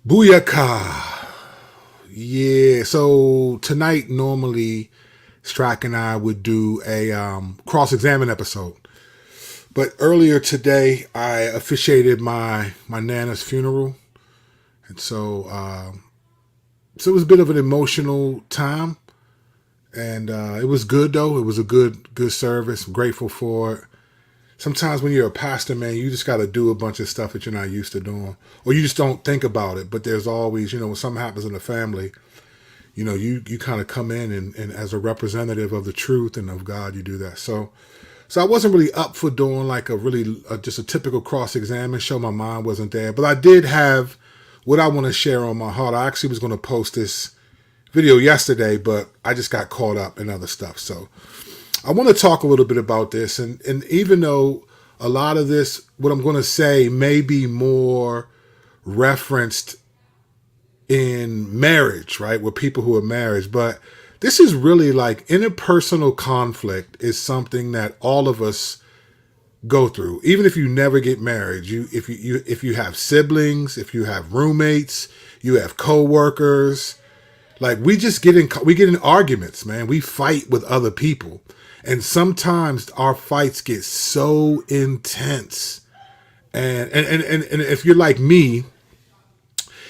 Booyaka. Yeah, so tonight normally Strack and I would do a cross-examine episode. But earlier today I officiated my Nana's funeral. And so it was a bit of an emotional time. And it was good though. It was a good service. I'm grateful for it. Sometimes when you're a pastor, man, you just got to do a bunch of stuff that you're not used to doing, or you just don't think about it. But there's always, when something happens in the family, you kind of come in and as a representative of the truth and of God, you do that. So I wasn't really up for doing like just a typical cross-examine show. My mind wasn't there, but I did have what I want to share on my heart. I actually was going to post this video yesterday, but I just got caught up in other stuff. So I want to talk a little bit about this. And even though a lot of this, what I'm going to say may be more referenced in marriage, right? With people who are married, but this is really like interpersonal conflict is something that all of us go through. Even if you never get married, if you have siblings, if you have roommates, you have coworkers, like we get in arguments, man. We fight with other people. And sometimes our fights get so intense. And if you're like me,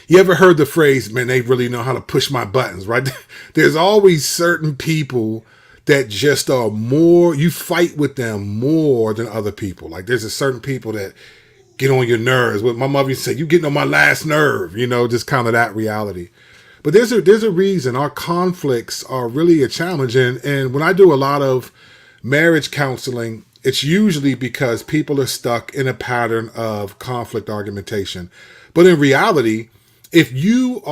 you ever heard the phrase, man, they really know how to push my buttons, right? There's always certain people that just are more, you fight with them more than other people. Like there's a certain people that get on your nerves. What my mother used to say, you getting on my last nerve, just kind of that reality. But there's a reason our conflicts are really a challenge. And when I do a lot of marriage counseling, it's usually because people are stuck in a pattern of conflict argumentation. But in reality, if you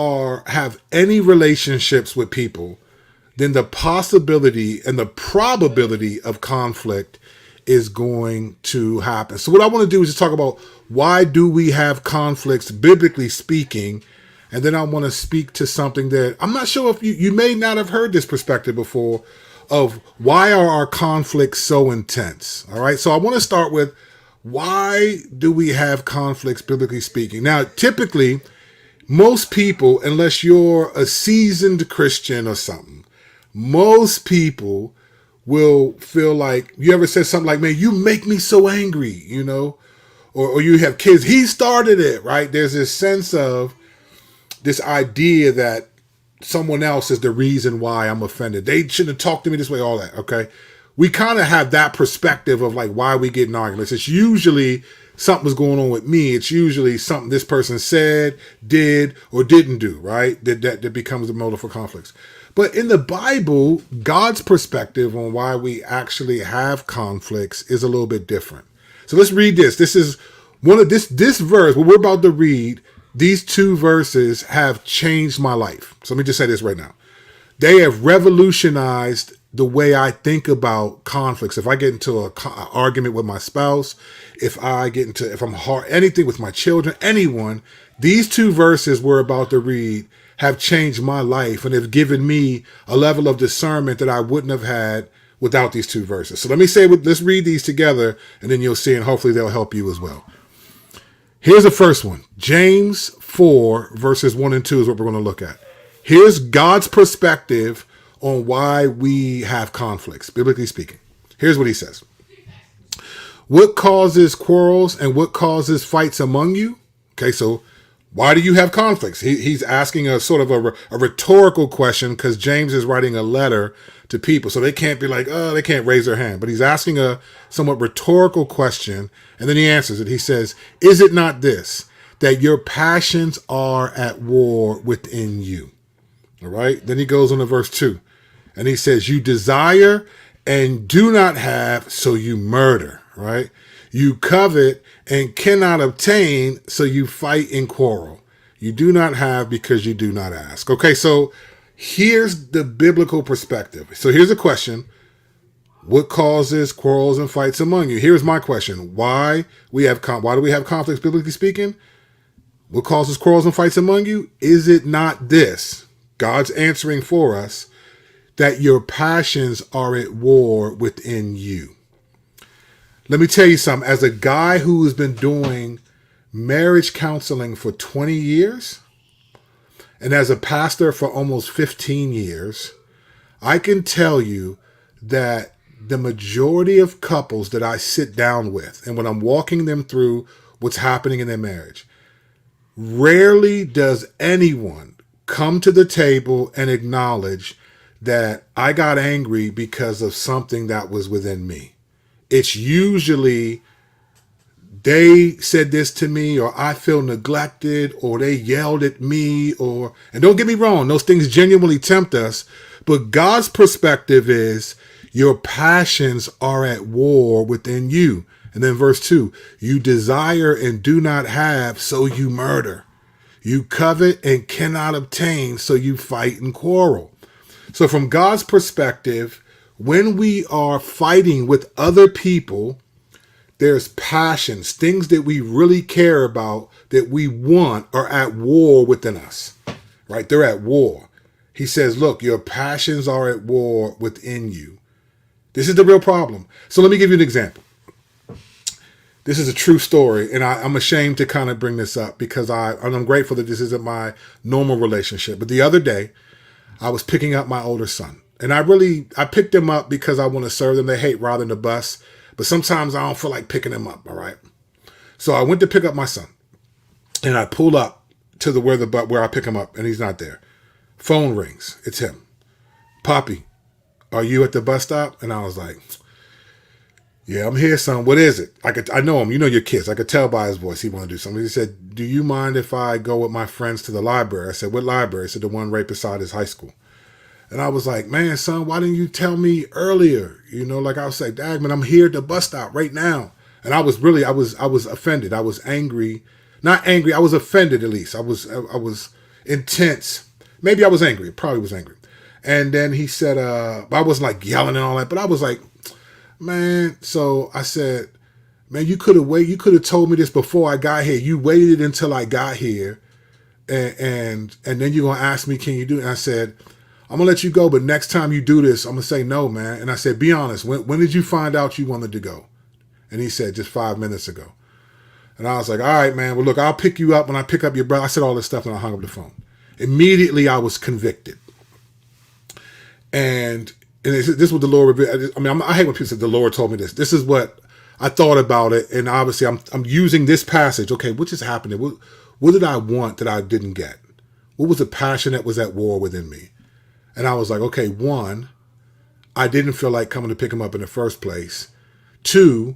have any relationships with people, then the possibility and the probability of conflict is going to happen. So what I want to do is just talk about why do we have conflicts, biblically speaking. And then I want to speak to something that I'm not sure if you may not have heard this perspective before of why are our conflicts so intense? All right. So I want to start with why do we have conflicts, biblically speaking? Now, typically, most people, unless you're a seasoned Christian or something, most people will feel like, you ever said something like, man, you make me so angry, or you have kids, he started it, right? There's this sense of this idea that someone else is the reason why I'm offended. They shouldn't have talked to me this way, all that, okay? We kind of have that perspective of like why we get in arguments. It's usually something's going on with me. It's usually something this person said, did, or didn't do, right? That becomes the motive for conflicts. But in the Bible, God's perspective on why we actually have conflicts is a little bit different. So let's read this. This is one of this verse, what we're about to read. These two verses have changed my life. So let me just say this right now. They have revolutionized the way I think about conflicts. If I get into an argument with my spouse, if I'm hard, anything with my children, anyone, these two verses we're about to read have changed my life and have given me a level of discernment that I wouldn't have had without these two verses. So let's read these together and then you'll see, and hopefully they'll help you as well. Here's the first one. James 4 verses 1 and 2 is what we're going to look at. Here's God's perspective on why we have conflicts, biblically speaking. Here's what he says. What causes quarrels and what causes fights among you? Okay, so why do you have conflicts? He's asking a sort of a rhetorical question because James is writing a letter to people. So they can't be like, they can't raise their hand. But he's asking a somewhat rhetorical question. And then he answers it. He says, is it not this, that your passions are at war within you? All right. Then he goes on to verse 2. And he says, you desire and do not have, so you murder, right? You covet and cannot obtain, so you fight and quarrel. You do not have because you do not ask. Okay, so here's the biblical perspective. So here's a question. What causes quarrels and fights among you? Here's my question. Why do we have conflicts, biblically speaking? What causes quarrels and fights among you? Is it not this? God's answering for us, that your passions are at war within you. Let me tell you something. As a guy who has been doing marriage counseling for 20 years, And as a pastor for almost 15 years, I can tell you that the majority of couples that I sit down with, and when I'm walking them through what's happening in their marriage, rarely does anyone come to the table and acknowledge that I got angry because of something that was within me. It's usually they said this to me, or I feel neglected, or they yelled at me, and don't get me wrong, those things genuinely tempt us. But God's perspective is your passions are at war within you. And then verse 2, you desire and do not have, so you murder. You covet and cannot obtain, so you fight and quarrel. So from God's perspective, when we are fighting with other people, there's passions, things that we really care about, that we want, are at war within us, right? They're at war. He says, look, your passions are at war within you. This is the real problem. So let me give you an example. This is a true story, and I'm ashamed to kind of bring this up because I'm grateful that this isn't my normal relationship. But the other day, I was picking up my older son, and I picked him up because I want to serve them. They hate riding the bus, but sometimes I don't feel like picking him up, all right? So I went to pick up my son, and I pull up to where I pick him up, and he's not there. Phone rings. It's him. Poppy, are you at the bus stop? And I was like, yeah, I'm here, son. What is it? I know him. You know your kids. I could tell by his voice he wanted to do something. He said, do you mind if I go with my friends to the library? I said, what library? He said, the one right beside his high school. And I was like, man, son, why didn't you tell me earlier? Like I was like, Dag, man, I'm here at the bus stop right now. And I was offended. I was angry. Not angry. I was offended, at least. I was intense. Maybe I was angry. Probably was angry. And then he said, I wasn't like yelling and all that, but I was like, man. So I said, man, you could have waited. You could have told me this before I got here. You waited until I got here. And then you're going to ask me, can you do it? And I said, I'm going to let you go, but next time you do this, I'm going to say no, man. And I said, be honest. When did you find out you wanted to go? And he said, just 5 minutes ago. And I was like, all right, man. Well, look, I'll pick you up when I pick up your brother. I said all this stuff and I hung up the phone. Immediately, I was convicted. And this is what the Lord revealed. I mean, I hate when people say the Lord told me this. This is what I thought about it. And obviously, I'm using this passage. Okay, what just happened? What did I want that I didn't get? What was the passion that was at war within me? And I was like, okay, 1, I didn't feel like coming to pick him up in the first place. 2,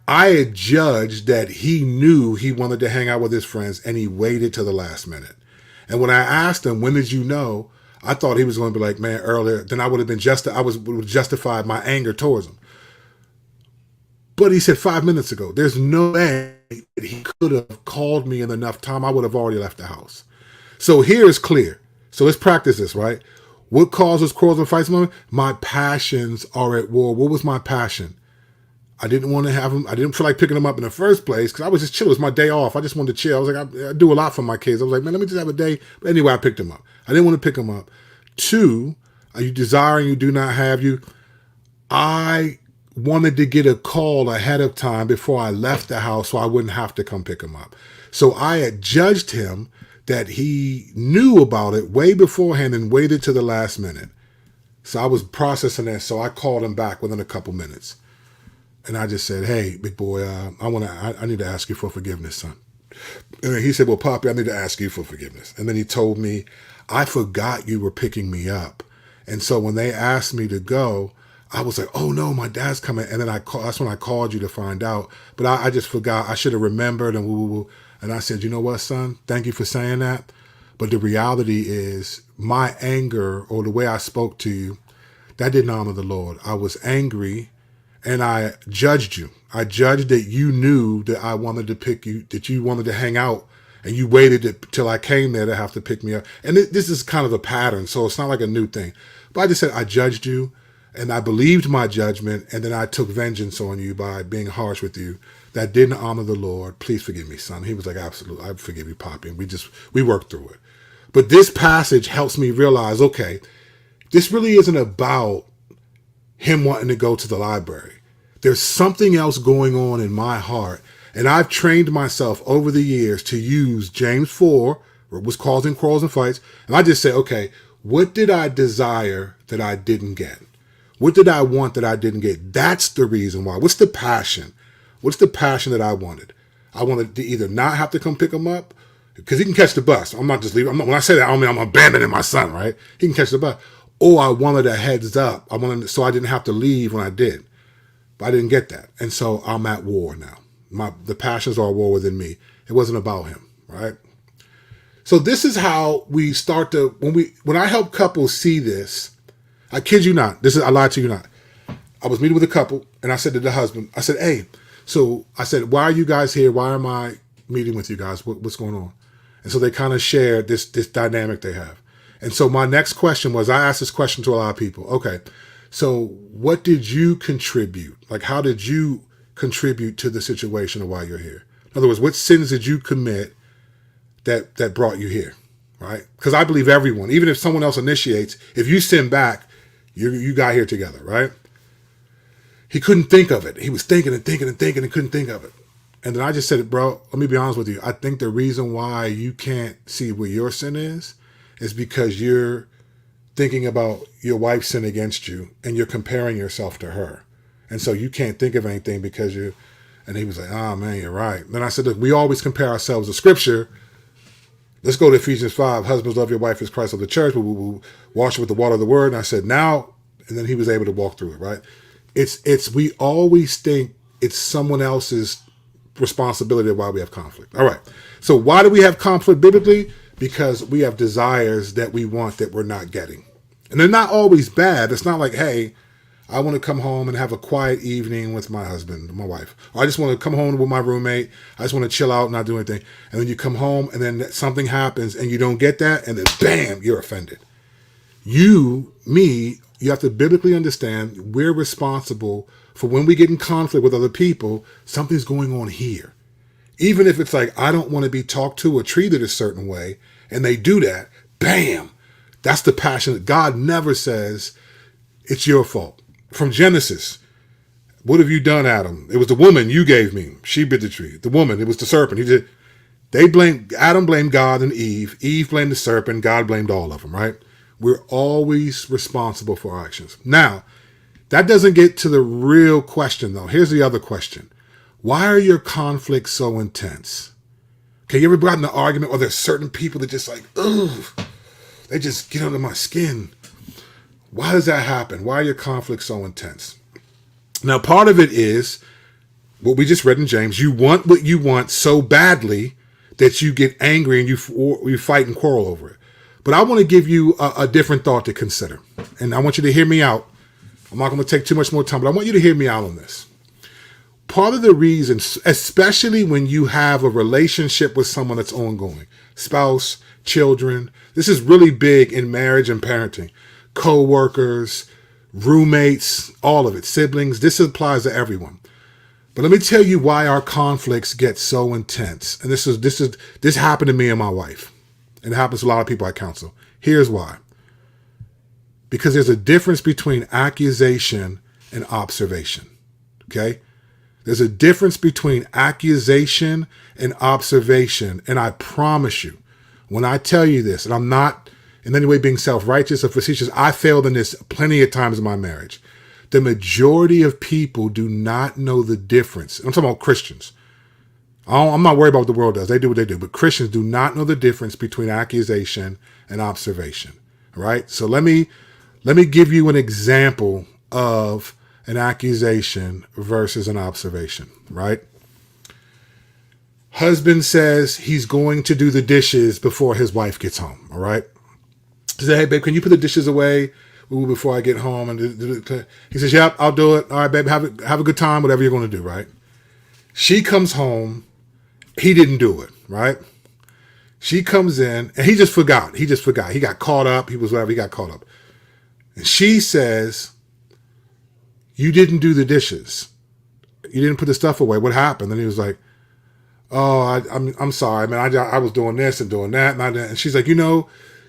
I had judged that he knew he wanted to hang out with his friends and he waited till the last minute. And when I asked him, when did you know? I thought he was going to be like, man, earlier. Then I would have been justified my anger towards him. But he said 5 minutes ago. There's no way that he could have called me in enough time. I would have already left the house. So here is clear. So let's practice this, right? What causes quarrels and fights? My passions are at war. What was my passion? I didn't want to have him. I didn't feel like picking him up in the first place because I was just chill. It was my day off. I just wanted to chill. I was like, I do a lot for my kids. I was like, man, let me just have a day. But anyway, I picked him up. I didn't want to pick him up. 2, are you desiring you do not have you? I wanted to get a call ahead of time before I left the house so I wouldn't have to come pick him up. So I had judged him that he knew about it way beforehand and waited to the last minute. So I was processing that. So I called him back within a couple minutes. And I just said, hey, big boy, I need to ask you for forgiveness, son. And then he said, well, Poppy, I need to ask you for forgiveness. And then he told me, I forgot you were picking me up. And so when they asked me to go, I was like, oh, no, my dad's coming. And then that's when I called you to find out. But I just forgot. I should have remembered and woo. And I said, you know what, son? Thank you for saying that. But the reality is my anger or the way I spoke to you, that didn't honor the Lord. I was angry. And I judged you. I judged that you knew that I wanted to pick you, that you wanted to hang out, and you waited till I came there to have to pick me up. And this is kind of a pattern, so it's not like a new thing. But I just said I judged you, and I believed my judgment, and then I took vengeance on you by being harsh with you. That didn't honor the Lord. Please forgive me, son. He was like, absolutely, I forgive you, Poppy. And we worked through it. But this passage helps me realize, okay, this really isn't about him wanting to go to the library. There's something else going on in my heart. And I've trained myself over the years to use James 4, was causing quarrels and fights. And I just say, okay, what did I desire that I didn't get? What did I want that I didn't get? That's the reason why. What's the passion? What's the passion that I wanted? I wanted to either not have to come pick him up, because he can catch the bus. I'm not just leaving. When I say that, I don't mean I'm abandoning my son, right? He can catch the bus. Or I wanted a heads up. I wanted so I didn't have to leave when I did. But I didn't get that. And so I'm at war now. The passions are at war within me. It wasn't about him, right? So this is how we start to, when I help couples see this, I kid you not, I lied to you not. I was meeting with a couple, and I said to the husband, I said, hey, so I said, why are you guys here? Why am I meeting with you guys? What's going on? And so they kind of shared this dynamic they have. And so my next question was, I asked this question to a lot of people. Okay, so what did you contribute? Like, how did you contribute to the situation of why you're here? In other words, what sins did you commit that brought you here, right? Because I believe everyone, even if someone else initiates, if you sin back, you got here together, right? He couldn't think of it. He was thinking and thinking and thinking and couldn't think of it. And then I just said, bro, let me be honest with you. I think the reason why you can't see where your sin is because you're thinking about your wife's sin against you and you're comparing yourself to her. And so you can't think of anything because you, and he was like, oh man, you're right. Then I said, look, we always compare ourselves to scripture. Let's go to Ephesians 5. Husbands, love your wife as Christ of the church. We'll wash it with the water of the word. And I said, now, and then he was able to walk through it, right? We always think it's someone else's responsibility of why we have conflict. All right. So why do we have conflict biblically? Because we have desires that we want that we're not getting. And they're not always bad. It's not like, hey, I want to come home and have a quiet evening with my husband, my wife. Or I just want to come home with my roommate. I just want to chill out and not do anything. And then you come home and then something happens and you don't get that. And then bam, you're offended. You have to biblically understand we're responsible for when we get in conflict with other people, something's going on here. Even if it's like, I don't want to be talked to or treated a certain way, and they do that, bam, that's the passion. God never says it's your fault. From Genesis, what have you done, Adam? It was the woman you gave me. She bit the tree. The woman, it was the serpent. Adam blamed God and Eve. Eve blamed the serpent. God blamed all of them, right? We're always responsible for our actions. Now, that doesn't get to the real question, though. Here's the other question. Why are your conflicts so intense? Okay, you ever gotten in an argument, or there's certain people that just like, ugh, they just get under my skin? Why does that happen? Why are your conflicts so intense? Now, part of it is what we just read in James. You want what you want so badly that you get angry and you fight and quarrel over it. But I want to give you a different thought to consider. And I want you to hear me out. I'm not going to take too much more time, but I want you to hear me out on this. Part of the reason, especially when you have a relationship with someone that's ongoing, spouse, children, this is really big in marriage and parenting, co-workers, roommates, all of it, siblings, this applies to everyone. But let me tell you why our conflicts get so intense. And this happened to me and my wife. And it happens to a lot of people I counsel. Here's why. Because there's a difference between accusation and observation. Okay? There's a difference between accusation and observation. And I promise you, when I tell you this, and I'm not in any way being self-righteous or facetious, I failed in this plenty of times in my marriage. The majority of people do not know the difference. I'm talking about Christians. I'm not worried about what the world does. They do what they do. But Christians do not know the difference between accusation and observation. All right? So let me give you an example of an accusation versus an observation, right? Husband says he's going to do the dishes before his wife gets home, all right? He said, hey, babe, can you put the dishes away before I get home? And he says, yep, I'll do it. All right, babe, have a good time, whatever you're going to do, right? She comes home. He didn't do it, right? She comes in, and he just forgot. He got caught up. He got caught up. And she says, you didn't do the dishes. You didn't put the stuff away. What happened? And he was like, oh, I'm sorry, man. I was doing this and doing that. And she's like, you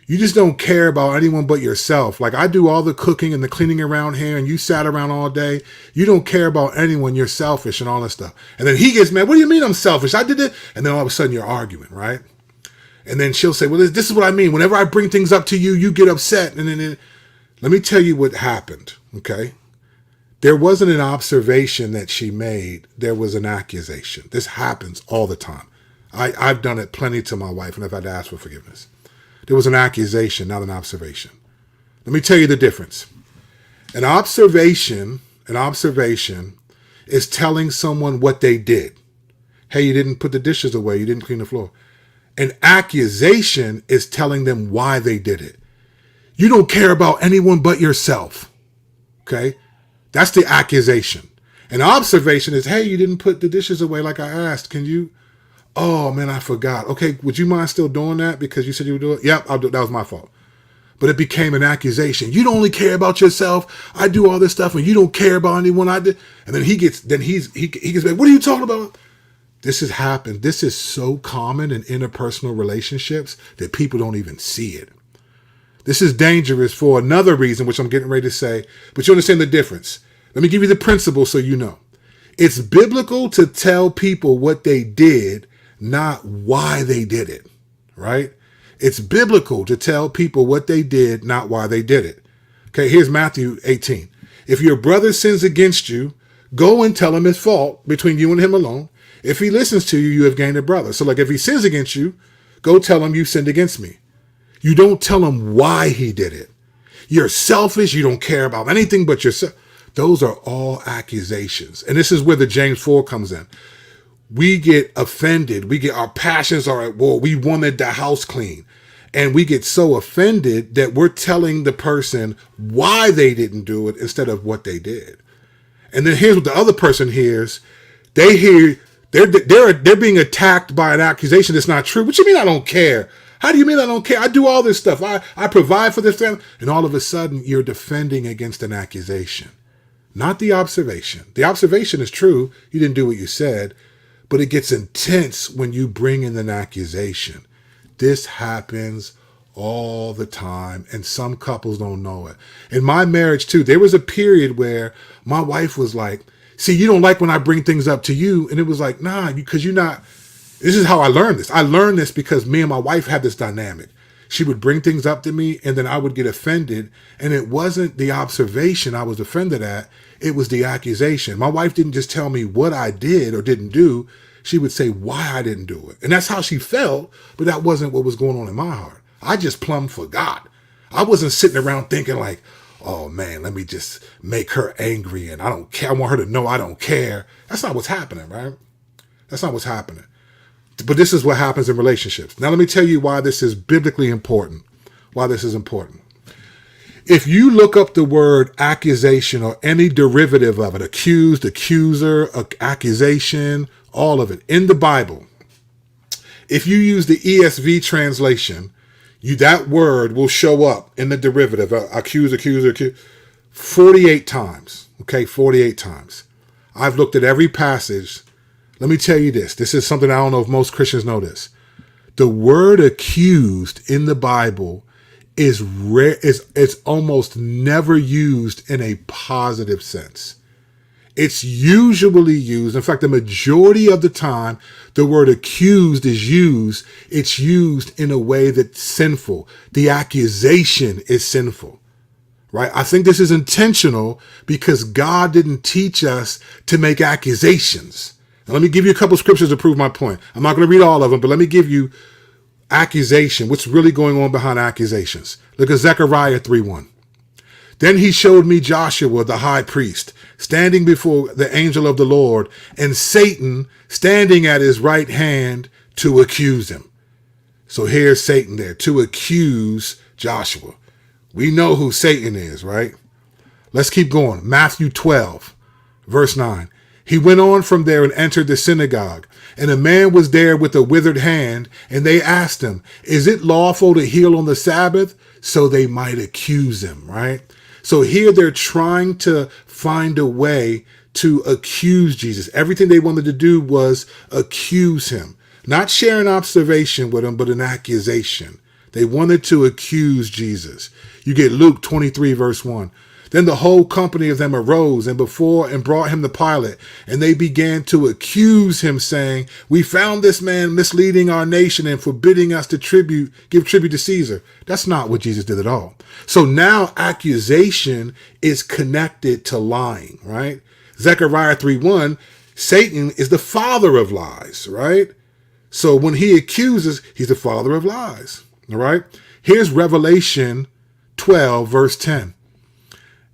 just don't care about anyone but yourself. Like, I do all the cooking and the cleaning around here, and you sat around all day. You don't care about anyone. You're selfish and all this stuff. And then he gets mad. What do you mean I'm selfish? I did it. And then all of a sudden you're arguing, right? And then she'll say, well, this is what I mean. Whenever I bring things up to you, you get upset. And then let me tell you what happened, okay? There wasn't an observation that she made. There was an accusation. This happens all the time. I've done it plenty to my wife, and I've had to ask for forgiveness. There was an accusation, not an observation. Let me tell you the difference. An observation is telling someone what they did. Hey, you didn't put the dishes away. You didn't clean the floor. An accusation is telling them why they did it. You don't care about anyone but yourself. Okay? That's the accusation. An observation is, hey, you didn't put the dishes away like I asked. Can you? Oh, man, I forgot. Okay, would you mind still doing that because you said you would do it? Yep, I'll do it. That was my fault. But it became an accusation. You don't only care about yourself. I do all this stuff and you don't care about anyone I did. And then he gets like, what are you talking about? This has happened. This is so common in interpersonal relationships that people don't even see it. This is dangerous for another reason, which I'm getting ready to say, but you understand the difference. Let me give you the principle so you know. It's biblical to tell people what they did, not why they did it, right? It's biblical to tell people what they did, not why they did it. Okay, here's Matthew 18. If your brother sins against you, go and tell him his fault between you and him alone. If he listens to you, you have gained a brother. So like if he sins against you, go tell him you sinned against me. You don't tell him why he did it. You're selfish. You don't care about anything but yourself. Those are all accusations. And this is where the James 4 comes in. We get offended. Our passions are at war. We wanted the house clean. And we get so offended that we're telling the person why they didn't do it instead of what they did. And then here's what the other person hears. They hear they're being attacked by an accusation that's not true. What you mean I don't care? How do you mean I don't care? I do all this stuff. I provide for this family. And all of a sudden you're defending against an accusation, not the observation. The observation is true. You didn't do what you said, but it gets intense when you bring in an accusation. This happens all the time, and some couples don't know it. In my marriage, too, there was a period where my wife was like, see, you don't like when I bring things up to you. And it was like, nah, because you're not. This is how I learned this. I learned this because me and my wife had this dynamic. She would bring things up to me, and then I would get offended. And it wasn't the observation I was offended at. It was the accusation. My wife didn't just tell me what I did or didn't do. She would say why I didn't do it. And that's how she felt, but that wasn't what was going on in my heart. I just plumb forgot. I wasn't sitting around thinking like, oh man, let me just make her angry and I don't care. I want her to know I don't care. That's not what's happening, right? That's not what's happening. But this is what happens in relationships. Now let me tell you why this is biblically important. Why this is important. If you look up the word accusation or any derivative of it, accused, accuser, accusation, all of it in the Bible, if you use the ESV translation, that word will show up in the derivative, accuse, accuser, 48 times. Okay, 48 times. I've looked at every passage. Let me tell you this. This is something I don't know if most Christians know this. The word accused in the Bible is rare. It's almost never used in a positive sense. It's usually used. In fact, the majority of the time, the word accused is used. It's used in a way that's sinful. The accusation is sinful, right? I think this is intentional because God didn't teach us to make accusations. Now, let me give you a couple of scriptures to prove my point. I'm not going to read all of them, but let me give you accusation. What's really going on behind accusations? Look at Zechariah 3:1. Then he showed me Joshua, the high priest, standing before the angel of the Lord, and Satan standing at his right hand to accuse him. So here's Satan there to accuse Joshua. We know who Satan is, right? Let's keep going. Matthew 12, verse 9. He went on from there and entered the synagogue, and a man was there with a withered hand, and they asked him, is it lawful to heal on the Sabbath? So they might accuse him, right? So here they're trying to find a way to accuse Jesus. Everything they wanted to do was accuse him, not share an observation with him, but an accusation. They wanted to accuse Jesus. You get Luke 23, verse 1. Then the whole company of them arose and brought him to Pilate, and they began to accuse him, saying, "We found this man misleading our nation and forbidding us to give tribute to Caesar." That's not what Jesus did at all. So now accusation is connected to lying, right? Zechariah 3:1, Satan is the father of lies, right? So when he accuses, he's the father of lies, all right? Here's Revelation 12, verse 10.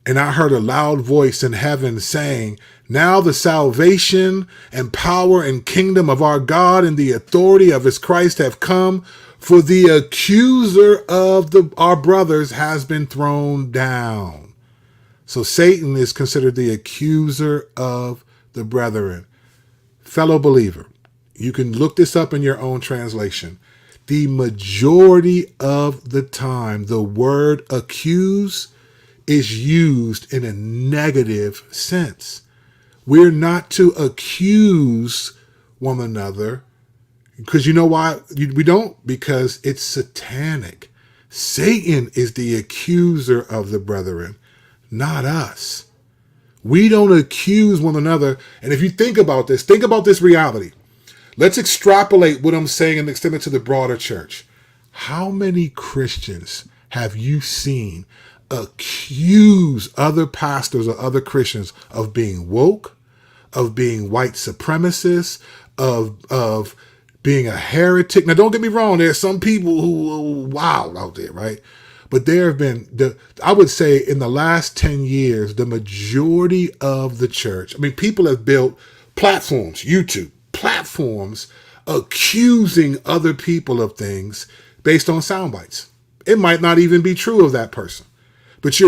And I heard a loud voice in heaven saying, "Now the salvation and power and kingdom of our God and the authority of his Christ have come, for the accuser of our brothers has been thrown down." So Satan is considered the accuser of the brethren. Fellow believer, you can look this up in your own translation. The majority of the time, the word accuse is used in a negative sense. We're not to accuse one another, because you know why we don't? Because it's satanic. Satan is the accuser of the brethren, not us. We don't accuse one another. And if you think about this reality. Let's extrapolate what I'm saying and extend it to the broader church. How many Christians have you seen accuse other pastors or other Christians of being woke, of being white supremacists, of being a heretic? Now, don't get me wrong. There are some people who are wild out there, right? But there have been, I would say in the last 10 years, the majority of the church, people have built platforms, YouTube, platforms accusing other people of things based on sound bites. It might not even be true of that person, but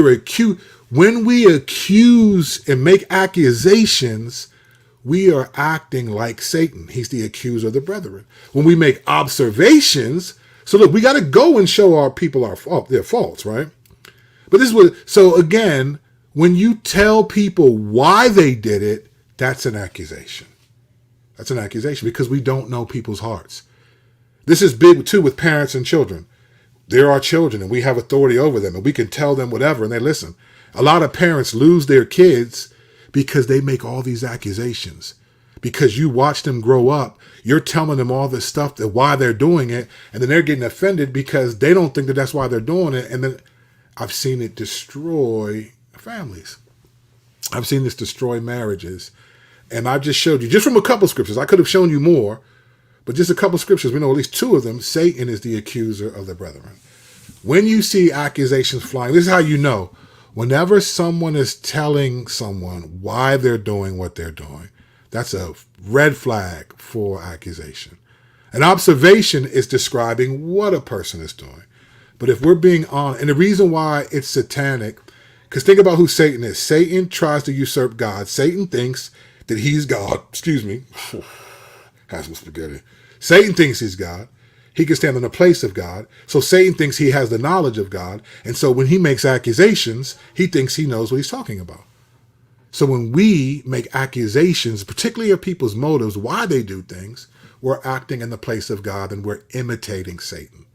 when we accuse and make accusations, we are acting like Satan. He's the accuser of the brethren. When we make observations, so look, we got to go and show our people their faults, right? But so again, when you tell people why they did it, that's an accusation. That's an accusation, because we don't know people's hearts. This is big too with parents and children. They're our children and we have authority over them and we can tell them whatever and they listen. A lot of parents lose their kids because they make all these accusations. Because you watch them grow up, you're telling them all this stuff, that why they're doing it, and then they're getting offended because they don't think that that's why they're doing it. And then I've seen it destroy families. I've seen this destroy marriages. And I just showed you, just from a couple scriptures, I could have shown you more, but just a couple scriptures, we know at least two of them, Satan is the accuser of the brethren. When you see accusations flying, this is how you know. Whenever someone is telling someone why they're doing what they're doing, that's a red flag for accusation. An observation is describing what a person is doing. But if we're being honest, and the reason why it's satanic, because think about who Satan is. Satan tries to usurp God. Satan thinks that he's God. Excuse me. Have some spaghetti. Satan thinks he's God. He can stand in the place of God. So Satan thinks he has the knowledge of God. And so when he makes accusations, he thinks he knows what he's talking about. So when we make accusations, particularly of people's motives, why they do things, we're acting in the place of God and we're imitating Satan.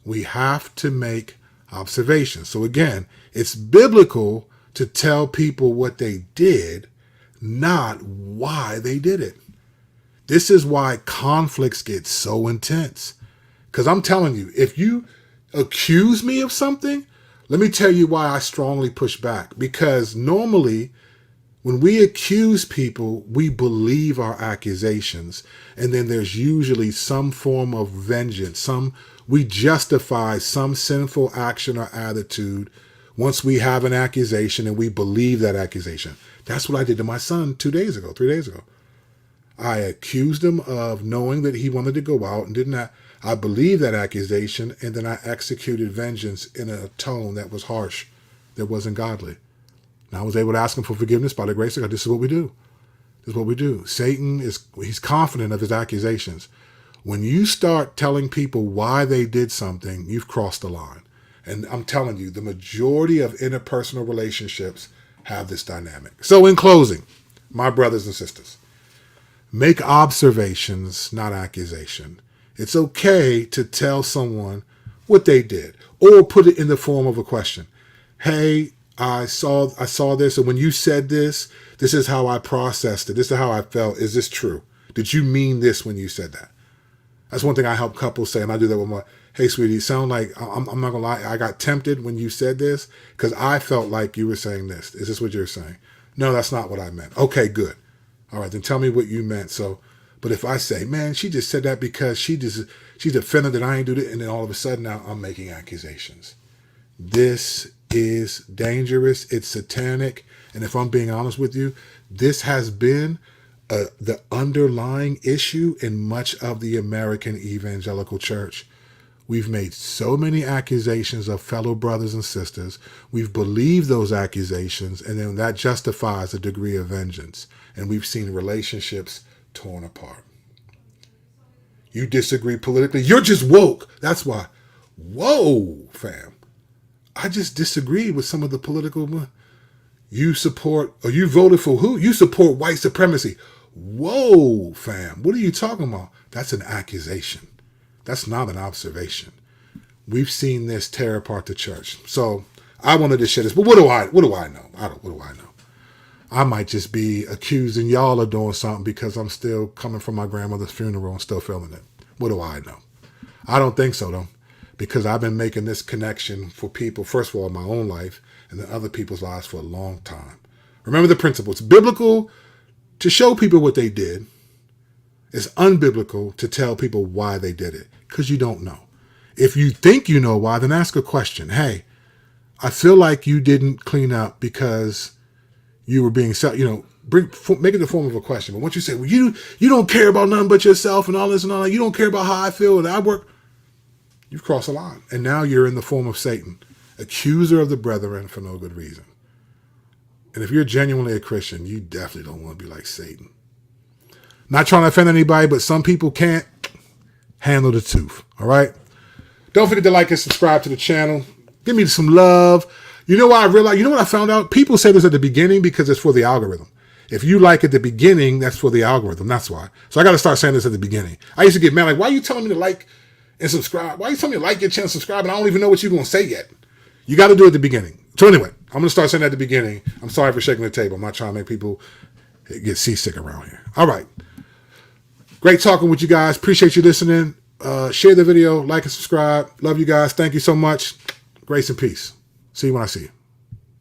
We have to make observations. So again, it's biblical to tell people what they did, not why they did it. This is why conflicts get so intense. Because I'm telling you, if you accuse me of something, let me tell you why I strongly push back. Because normally, when we accuse people, we believe our accusations. And then there's usually some form of vengeance. We justify some sinful action or attitude once we have an accusation and we believe that accusation. That's what I did to my son 3 days ago. I accused him of knowing that he wanted to go out and did not. I believed that accusation, and then I executed vengeance in a tone that was harsh, that wasn't godly. And I was able to ask him for forgiveness by the grace of God. This is what we do. This is what we do. Satan he's confident of his accusations. When you start telling people why they did something, you've crossed the line. And I'm telling you, the majority of interpersonal relationships have this dynamic. So in closing, my brothers and sisters, make observations, not accusation. It's okay to tell someone what they did or put it in the form of a question. Hey, I saw this, and when you said this, this is how I processed it. This is how I felt. Is this true? Did you mean this when you said that? That's one thing I help couples say, and I do that with my, hey, sweetie, you sound like, I'm not going to lie, I got tempted when you said this because I felt like you were saying this. Is this what you're saying? No, that's not what I meant. Okay, good. All right, then tell me what you meant. So, but if I say, man, she just said that because she's offended that I ain't do it, and then all of a sudden now I'm making accusations. This is dangerous. It's satanic. And if I'm being honest with you, this has been the underlying issue in much of the American evangelical church. We've made so many accusations of fellow brothers and sisters. We've believed those accusations, and then that justifies a degree of vengeance. And we've seen relationships torn apart. You disagree politically, you're just woke. That's why. Whoa, fam. I just disagreed with some of the political. You support, or you voted for who? You support white supremacy. Whoa, fam. What are you talking about? That's an accusation. That's not an observation. We've seen this tear apart the church. So I wanted to share this. But what do I know? What do I know? I might just be accusing y'all of doing something because I'm still coming from my grandmother's funeral and still feeling it. What do I know? I don't think so, though, because I've been making this connection for people, first of all, in my own life and then other people's lives for a long time. Remember the principle. It's biblical to show people what they did. It's unbiblical to tell people why they did it, because you don't know. If you think you know why, then ask a question. Hey, I feel like you didn't clean up because you were being, make it the form of a question. But once you say, well, you don't care about nothing but yourself and all this and all that, you don't care about how I feel and I work, you've crossed a line. And now you're in the form of Satan, accuser of the brethren for no good reason. And if you're genuinely a Christian, you definitely don't want to be like Satan. Not trying to offend anybody, but some people can't handle the truth. All right? Don't forget to like and subscribe to the channel. Give me some love. You know what I realized? You know what I found out? People say this at the beginning because it's for the algorithm. If you like at the beginning, that's for the algorithm. That's why. So I got to start saying this at the beginning. I used to get mad. Like, why are you telling me to like and subscribe? Why are you telling me to like your channel, subscribe, and I don't even know what you're going to say yet? You got to do it at the beginning. So anyway, I'm going to start saying that at the beginning. I'm sorry for shaking the table. I'm not trying to make people get seasick around here. All right. Great talking with you guys. Appreciate you listening. Share the video, like and subscribe. Love you guys. Thank you so much. Grace and peace. See you when I see you.